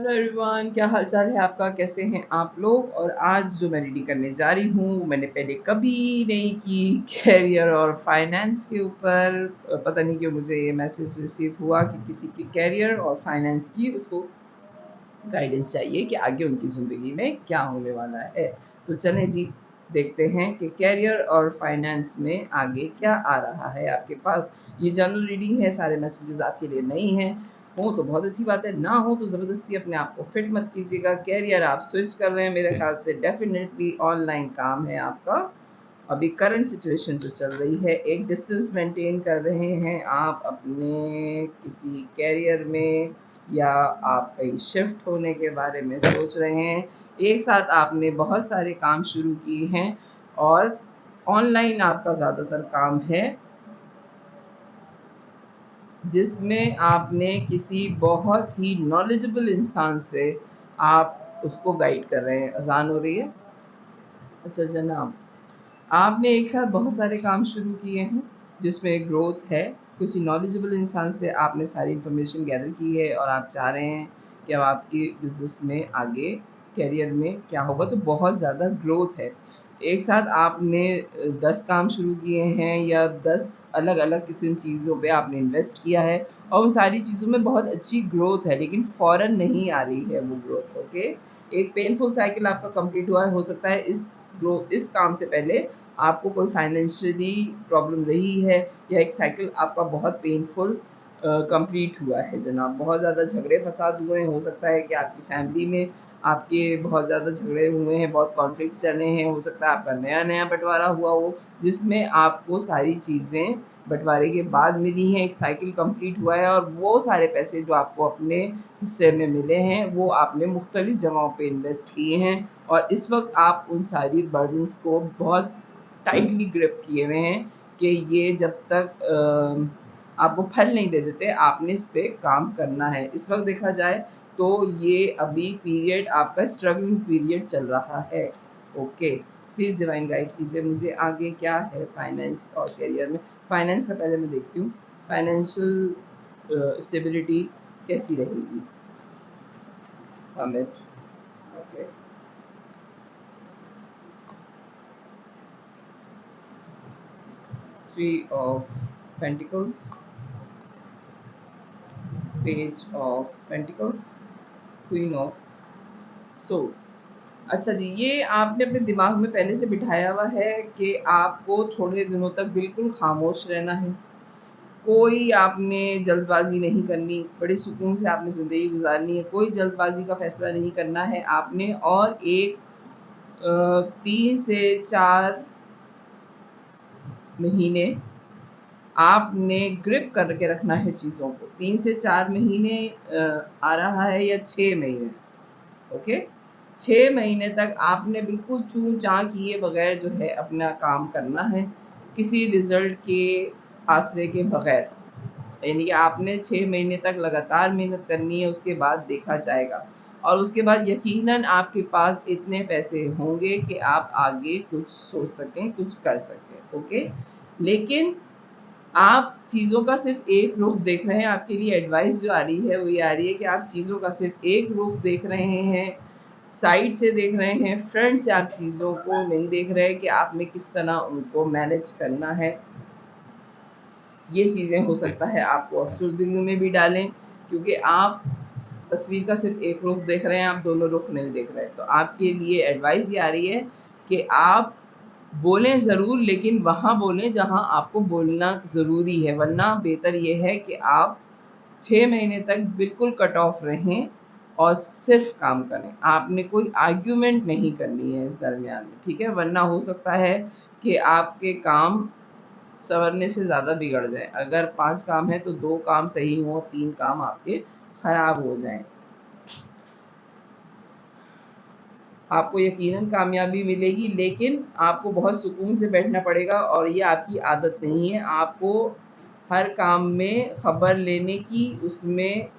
Hello everyone, क्या हाल चाल है आपका? कैसे हैं आप लोग? और आज जो मैं रीडिंग करने जा रही हूँ वो मैंने पहले कभी नहीं की। कैरियर और फाइनेंस के ऊपर पता नहीं क्यों मुझे ये मैसेज रिसीव हुआ कि किसी के कैरियर और फाइनेंस की उसको गाइडेंस चाहिए कि आगे उनकी ज़िंदगी में क्या होने वाला है। तो चलें जी, देखते हैं कि कैरियर और फाइनेंस में आगे क्या आ रहा है आपके पास। ये जनरल रीडिंग है, सारे मैसेजेस आपके लिए नहीं हैं। हो तो बहुत अच्छी बात है, ना हो तो ज़बरदस्ती अपने आप को फिट मत कीजिएगा। कैरियर आप स्विच कर रहे हैं, मेरे ख्याल से डेफिनेटली ऑनलाइन काम है आपका। अभी करंट सिचुएशन जो चल रही है, एक डिस्टेंस मेंटेन कर रहे हैं आप अपने किसी कैरियर में, या आप कहीं शिफ्ट होने के बारे में सोच रहे हैं। एक साथ आपने बहुत सारे काम शुरू किए हैं और ऑनलाइन आपका ज़्यादातर काम है, जिसमें आपने किसी बहुत ही नॉलेजेबल इंसान से आप उसको गाइड कर रहे हैं। अजान हो रही है। अच्छा जनाब, आपने एक साथ बहुत सारे काम शुरू किए हैं जिसमें ग्रोथ है। किसी नॉलेजेबल इंसान से आपने सारी इन्फॉर्मेशन गैदर की है और आप चाह रहे हैं कि अब आपके बिजनेस में आगे कैरियर में क्या होगा, तो बहुत ज़्यादा ग्रोथ है। एक साथ आपने 10 काम शुरू किए हैं या 10 अलग अलग किस्म चीज़ों पे आपने इन्वेस्ट किया है और उन सारी चीज़ों में बहुत अच्छी ग्रोथ है, लेकिन फ़ौरन नहीं आ रही है वो ग्रोथ। ओके, एक पेनफुल साइकिल आपका कंप्लीट हुआ है। हो सकता है इस काम से पहले आपको कोई फाइनेंशियली प्रॉब्लम रही है, या एक साइकिल आपका बहुत पेनफुल कंप्लीट हुआ है जनाब। बहुत ज़्यादा झगड़े फसाद हुए हैं। हो सकता है कि आपकी फैमिली में आपके बहुत ज़्यादा झगड़े हुए हैं, बहुत कॉन्फ्लिक्ट चल रहे हैं। हो सकता है आपका नया नया बंटवारा हुआ हो, जिसमें आपको सारी चीज़ें बंटवारे के बाद मिली हैं। एक साइकिल कंप्लीट हुआ है और वो सारे पैसे जो आपको अपने हिस्से में मिले हैं वो आपने मुख्तलिफ जगहों पे इन्वेस्ट किए हैं, और इस वक्त आप उन सारी बर्डन्स को बहुत टाइटली ग्रिप किए हुए हैं कि ये जब तक आपको फल नहीं दे देते, आपने इस पे काम करना है। इस वक्त देखा जाए तो ये अभी पीरियड आपका स्ट्रगलिंग पीरियड चल रहा है। ओके, प्लीज़ डिवाइन गाइड कीजिए मुझे आगे क्या है फाइनेंस और करियर में। फाइनेंस का पहले मैं देखती हूँ, फाइनेंशियल स्टेबिलिटी कैसी रहेगी हमें। Okay, 3 of pentacles, page of pentacles, queen of source. अच्छा जी, ये आपने अपने दिमाग में पहले से बिठाया हुआ है कि आपको थोड़े दिनों तक बिल्कुल खामोश रहना है। कोई आपने जल्दबाजी नहीं करनी, बड़े सुकून से आपने ज़िंदगी गुजारनी है। कोई जल्दबाजी का फैसला नहीं करना है आपने। और एक 3 से 4 महीने आपने ग्रिप करके रखना है चीज़ों को। 3 से 4 महीने आ रहा है, या 6 महीने। ओके, 6 महीने तक आपने बिल्कुल चूँ-चाँ किए बगैर जो है अपना काम करना है, किसी रिज़ल्ट के आसरे के बगैर। यानी कि आपने 6 महीने तक लगातार मेहनत करनी है, उसके बाद देखा जाएगा। और उसके बाद यकीनन आपके पास इतने पैसे होंगे कि आप आगे कुछ सोच सकें, कुछ कर सकें। ओके, लेकिन आप चीज़ों का सिर्फ़ एक रुख देख रहे हैं। आपके लिए एडवाइस जो आ रही है वो ये आ रही है कि आप चीज़ों का सिर्फ़ एक रुख देख रहे हैं, साइड से देख रहे हैं, फ्रंट से आप चीज़ों को नहीं देख रहे कि आपने किस तरह उनको मैनेज करना है। ये चीज़ें हो सकता है आपको अफ़सुर्दगी में भी डालें, क्योंकि आप तस्वीर का सिर्फ़ एक रुख देख रहे हैं, आप दोनों रुख नहीं देख रहे। तो आपके लिए एडवाइस ये आ रही है कि आप बोलें ज़रूर, लेकिन वहाँ बोलें जहाँ आपको बोलना ज़रूरी है, वरना बेहतर ये है कि आप 6 महीने तक बिल्कुल कट ऑफ रहें और सिर्फ़ काम करें। आपने कोई आर्ग्यूमेंट नहीं करनी है इस दरमियान में, ठीक है? वरना हो सकता है कि आपके काम सँवरने से ज़्यादा बिगड़ जाएँ। अगर 5 काम हैं तो 2 काम सही हों, 3 काम आपके ख़राब हो जाएँ। आपको यकीनन कामयाबी मिलेगी, लेकिन आपको बहुत सुकून से बैठना पड़ेगा और ये आपकी आदत नहीं है। आपको हर काम में खबर लेने की, उसमें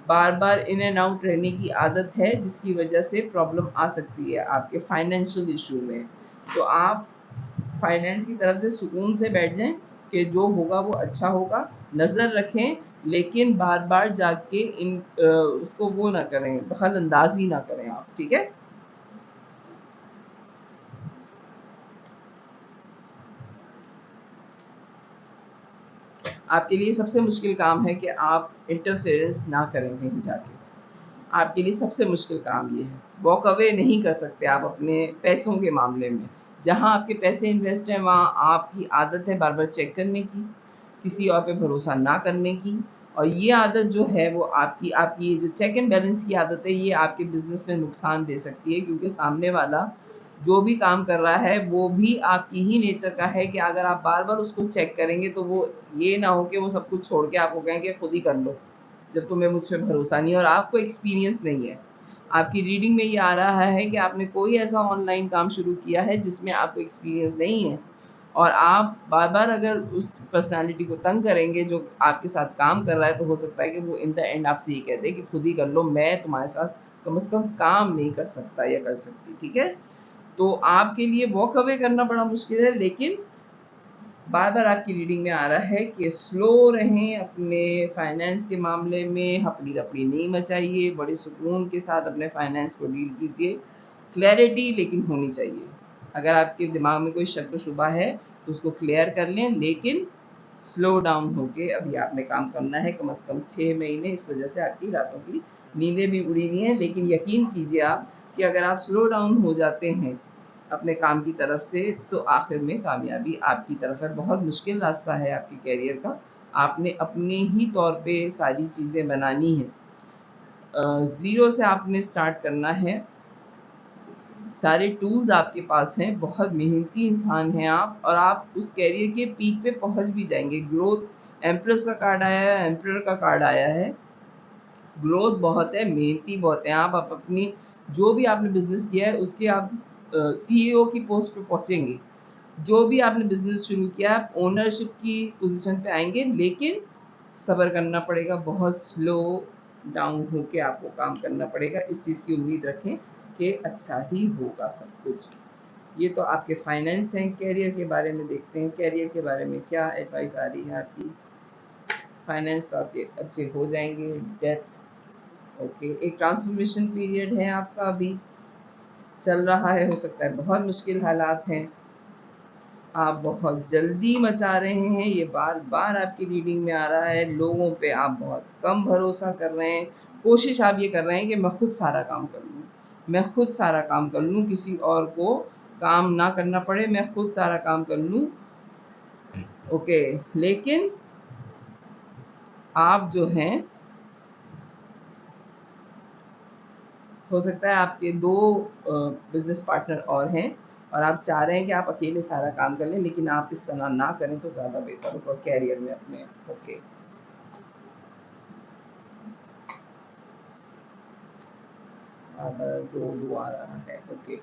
बार-बार इन एंड आउट रहने की आदत है, जिसकी वजह से प्रॉब्लम आ सकती है आपके फाइनेंशियल इशू में। तो आप फाइनेंस की तरफ से सुकून से बैठ जाएँ कि जो होगा वो अच्छा होगा। नज़र रखें लेकिन बार बार जाके उसको वो ना करें, दखल अंदाजी ना करें आप, ठीक है। आपके लिए सबसे मुश्किल काम है कि आप इंटरफेरेंस ना करें कहीं जाके। आपके लिए सबसे मुश्किल काम ये है। वॉक अवे नहीं कर सकते आप अपने पैसों के मामले में। जहाँ आपके पैसे इन्वेस्ट हैं वहाँ आपकी आदत है बार बार चेक करने की, किसी और पे भरोसा ना करने की। और ये आदत जो है वो आपकी आपकी जो चेक एंड बैलेंस की आदत है, ये आपके बिजनेस में नुकसान दे सकती है, क्योंकि सामने वाला जो भी काम कर रहा है वो भी आपकी ही नेचर का है कि अगर आप बार बार उसको चेक करेंगे तो वो ये ना हो कि वो सब कुछ छोड़ के आपको कहें कि खुद ही कर लो, जब तुम्हें मुझ पे भरोसा नहीं है और आपको एक्सपीरियंस नहीं है। आपकी रीडिंग में ये आ रहा है कि आपने कोई ऐसा ऑनलाइन काम शुरू किया है जिसमें आपको एक्सपीरियंस नहीं है, और आप बार बार अगर उस पर्सनालिटी को तंग करेंगे जो आपके साथ काम कर रहा है, तो हो सकता है कि वो इन द एंड आपसे ये कहते हैं कि खुद ही कर लो, मैं तुम्हारे साथ कम से कम काम नहीं कर सकता या कर सकती, ठीक है। तो आपके लिए वॉक अवे करना बड़ा मुश्किल है, लेकिन बार बार आपकी रीडिंग में आ रहा है कि स्लो रहें अपने फाइनेंस के मामले में, हपड़ी दपड़ी नहीं मचाइए, बड़े सुकून के साथ अपने फाइनेंस को डील कीजिए। क्लैरिटी लेकिन होनी चाहिए। अगर आपके दिमाग में कोई शक व शुबा है तो उसको क्लियर कर लें, लेकिन स्लो डाउन होके अभी आपने काम करना है कम से कम 6 महीने। इस वजह से आपकी रातों की नींदें भी उड़ी हुई हैं, लेकिन यकीन कीजिए आप कि अगर आप स्लो डाउन हो जाते हैं अपने काम की तरफ से, तो आखिर में कामयाबी आपकी तरफ है। बहुत मुश्किल रास्ता है आपके करियर का, आपने अपने ही तौर पे सारी चीज़ें बनानी है। ज़ीरो से आपने स्टार्ट करना है। सारे टूल्स आपके पास हैं, बहुत मेहनती इंसान हैं आप, और आप उस करियर के पीक पे पहुंच भी जाएंगे। ग्रोथ एम्प्रेस का कार्ड आया है, एम्प्रर का कार्ड आया है। ग्रोथ बहुत है, मेहनती बहुत है आप अपनी जो भी आपने बिजनेस किया है उसके आप सीईओ की पोस्ट पे पहुंचेंगे। जो भी आपने बिजनेस शुरू किया आप ओनरशिप की पोजीशन पे आएंगे, लेकिन सब्र करना पड़ेगा, बहुत स्लो डाउन होके आपको काम करना पड़ेगा। इस चीज़ की उम्मीद रखें कि अच्छा ही होगा सब कुछ। ये तो आपके फाइनेंस हैं। कैरियर के बारे में देखते हैं, कैरियर के बारे में क्या एडवाइस आ रही है आपकी। फाइनेंस तो आपके अच्छे हो जाएंगे। डेथ ओके, एक ट्रांसफॉर्मेशन पीरियड है आपका अभी चल रहा है, हो सकता है बहुत मुश्किल हालात हैं, आप बहुत जल्दी मचा रहे हैं, ये बार बार आपकी रीडिंग में आ रहा है। लोगों पे आप बहुत कम भरोसा कर रहे हैं। कोशिश आप ये कर रहे हैं कि मैं खुद सारा काम कर लूँ, मैं खुद सारा काम कर लूँ, किसी और को काम ना करना पड़े, मैं खुद सारा काम कर लूँ। ओके, लेकिन आप जो हैं, हो सकता है आपके दो बिजनेस पार्टनर और हैं और आप चाह रहे हैं कि आप अकेले सारा काम कर लें, लेकिन आप इस तरह ना करें तो ज़्यादा बेहतर होगा कैरियर में अपने। ओके, दो दो आ रहा है। ओके,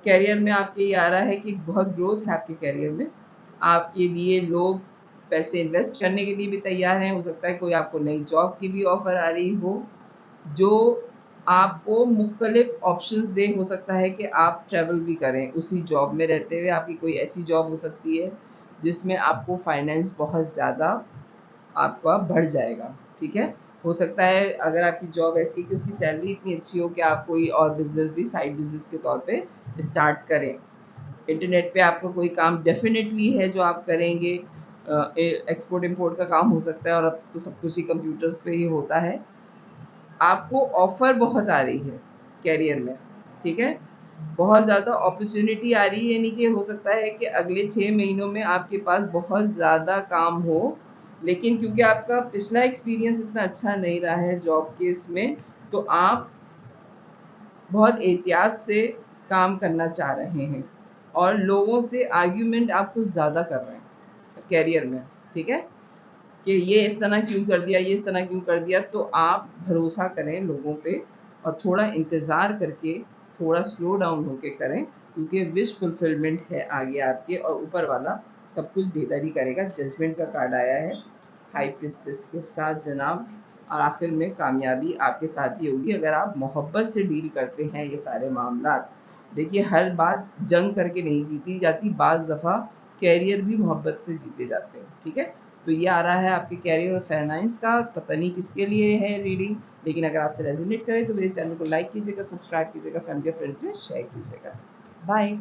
कैरियर में आपके ये आ रहा है कि बहुत ग्रोथ है आपके कैरियर में। आपके लिए लोग पैसे इन्वेस्ट करने के लिए भी तैयार हैं। हो सकता है कोई आपको नई जॉब की भी ऑफ़र आ रही हो जो आपको मुख्तलिफ ऑप्शंस दे। हो सकता है कि आप ट्रैवल भी करें उसी जॉब में रहते हुए। आपकी कोई ऐसी जॉब हो सकती है जिसमें आपको फाइनेंस बहुत ज़्यादा आपका बढ़ जाएगा, ठीक है। हो सकता है अगर आपकी जॉब ऐसी है कि उसकी सैलरी इतनी अच्छी हो कि आप कोई और बिजनेस भी साइड बिजनेस के तौर पे स्टार्ट करें। इंटरनेट पे आपका कोई काम डेफिनेटली है जो आप करेंगे। एक्सपोर्ट इंपोर्ट का काम हो सकता है, और अब तो सब कुछ ही कंप्यूटर्स पे ही होता है। आपको ऑफ़र बहुत आ रही है कैरियर में, ठीक है। बहुत ज़्यादा अपॉर्च्युनिटी आ रही है, यानी कि हो सकता है कि अगले 6 महीनों में आपके पास बहुत ज़्यादा काम हो, लेकिन क्योंकि आपका पिछला एक्सपीरियंस इतना अच्छा नहीं रहा है जॉब के इसमें, तो आप बहुत एहतियात से काम करना चाह रहे हैं और लोगों से आर्ग्यूमेंट आप कुछ ज़्यादा कर रहे हैं कैरियर में, ठीक है। कि ये इस तरह क्यों कर दिया, ये इस तरह क्यों कर दिया। तो आप भरोसा करें लोगों पे और थोड़ा इंतज़ार करके, थोड़ा स्लो डाउन होके करें, क्योंकि विश फुलफिलमेंट है आगे आपके और ऊपर वाला सब कुछ बेहतर ही करेगा। जजमेंट का कार्ड आया है हाई प्रिस्टेस के साथ जनाब, और आखिर में कामयाबी आपके साथ ही होगी अगर आप मोहब्बत से डील करते हैं ये सारे मामलात। देखिए, हर बात जंग करके नहीं जीती जाती, बाज़ दफ़ा कैरियर भी मोहब्बत से जीते जाते हैं, ठीक है। तो ये आ रहा है आपके कैरियर और फाइनेंस का, पता नहीं किसके लिए है रीडिंग, लेकिन अगर आपसे रेजोनेट करे तो मेरे चैनल को लाइक कीजिएगा, सब्सक्राइब कीजिएगा, फैमिली और फ्रेंड के शेयर कीजिएगा। बाय।